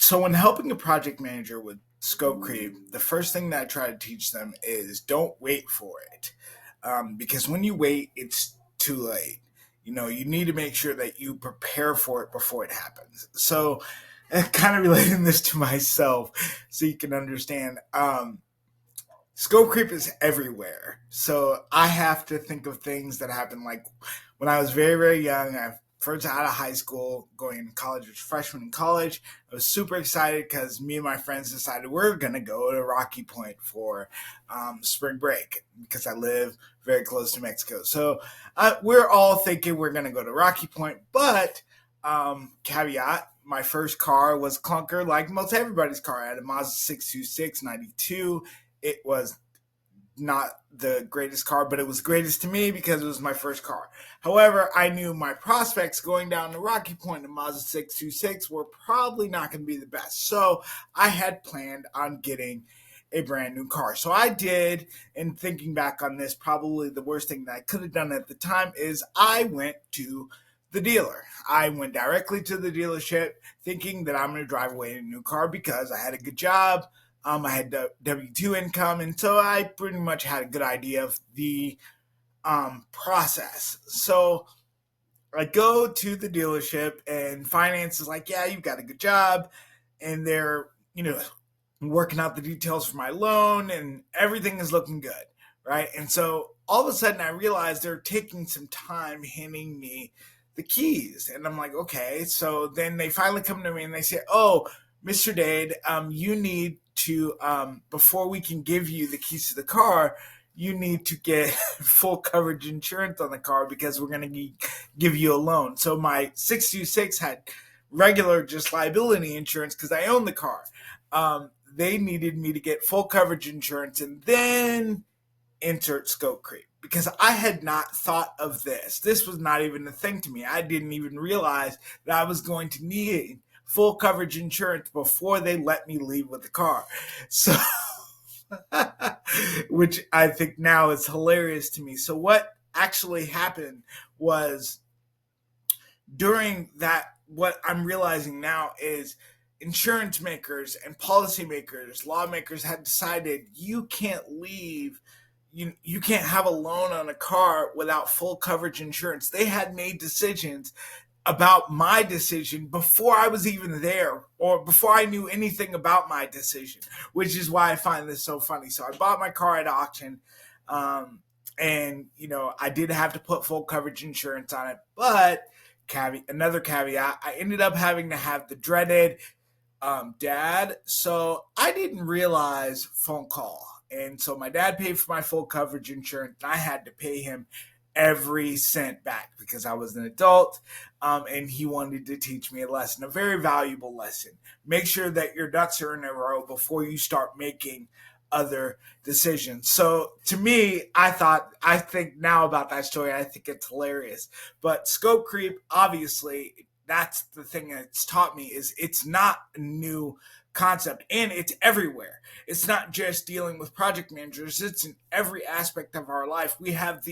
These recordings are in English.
So when helping a project manager with scope creep, the first thing that I try to teach them is don't wait for it, because when you wait, it's too late. You need to make sure that you prepare for it before it happens. So, kind of relating this to myself, so you can understand. Scope creep is everywhere. So I have to think of things that happen like when I was very, very young. I first out of high school, going to college, was freshman in college. I was super excited because me and my friends decided we're going to go to Rocky Point for spring break because I live very close to Mexico. So we're all thinking we're going to go to Rocky Point, but caveat, my first car was clunker like most everybody's car. I had a Mazda 626 92. It was not the greatest car, but it was greatest to me because it was my first car. However, I knew my prospects going down to Rocky Point in Mazda 626 were probably not going to be the best. So I had planned on getting a brand new car. So I did, and thinking back on this, probably the worst thing that I could have done at the time is I went to the dealer. I went directly to the dealership thinking that I'm going to drive away in a new car because I had a good job. I had W-2 income, and so I pretty much had a good idea of the process. So I go to the dealership, and finance is like, yeah, you've got a good job, and they're, working out the details for my loan, and everything is looking good, right? And so all of a sudden I realize they're taking some time handing me the keys, and I'm like, okay. So then they finally come to me and they say, oh, Mr. Dade, you need to, before we can give you the keys to the car, you need to get full coverage insurance on the car because we're going to give you a loan. So my 626 had regular just liability insurance because I own the car. They needed me to get full coverage insurance and then insert scope creep because I had not thought of this. This was not even a thing to me. I didn't even realize that I was going to need full coverage insurance before they let me leave with the car. So, which I think now is hilarious to me. So what actually happened was during that, what I'm realizing now is insurance makers and policymakers, lawmakers had decided you can't leave you can't have a loan on a car without full coverage insurance. They had made decisions about my decision before I was even there or before I knew anything about my decision, which is why I find this so funny. So I bought my car at auction, and I did have to put full coverage insurance on it, but another caveat, I ended up having to have the dreaded dad. So I didn't realize phone call. And so my dad paid for my full coverage insurance, and I had to pay him every cent back because I was an adult, and he wanted to teach me a lesson, a very valuable lesson. Make sure that your ducks are in a row before you start making other decisions. So to me, I think now about that story, I think it's hilarious. But scope creep, obviously, that's the thing that's taught me is it's not a new concept and it's everywhere. It's not just dealing with project managers, it's in every aspect of our life. We have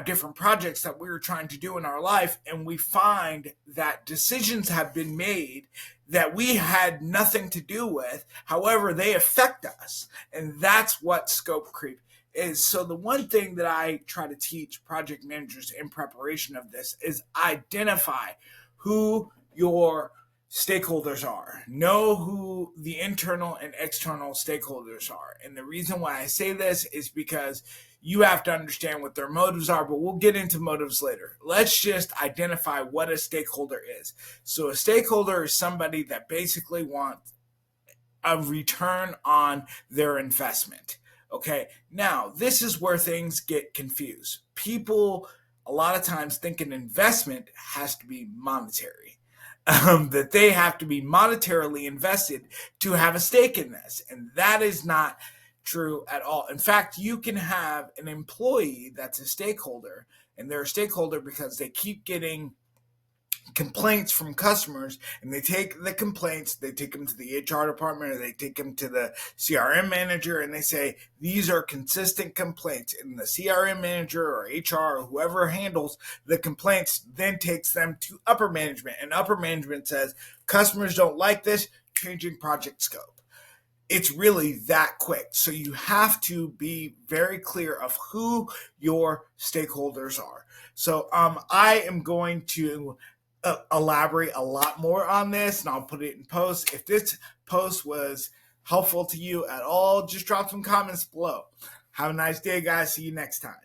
different projects that we're trying to do in our life, and we find that decisions have been made that we had nothing to do with. However, they affect us, and that's what scope creep is. So the one thing that I try to teach project managers in preparation of this is identify who your stakeholders are. Know who the internal and external stakeholders are. And the reason why I say this is because you have to understand what their motives are, but we'll get into motives later. Let's just identify what a stakeholder is. So a stakeholder is somebody that basically wants a return on their investment. Okay, now this is where things get confused. People a lot of times think an investment has to be monetary. That they have to be monetarily invested to have a stake in this. And that is not true at all. In fact, you can have an employee that's a stakeholder, and they're a stakeholder because they keep getting complaints from customers, and they take the complaints, they take them to the HR department, or they take them to the CRM manager, and they say these are consistent complaints, and the CRM manager or HR or whoever handles the complaints then takes them to upper management, and upper management says customers don't like this, changing project scope. It's really that quick. So you have to be very clear of who your stakeholders are. So I am going to elaborate a lot more on this, and I'll put it in post. If this post was helpful to you at all, just drop some comments below. Have a nice day, guys. See you next time.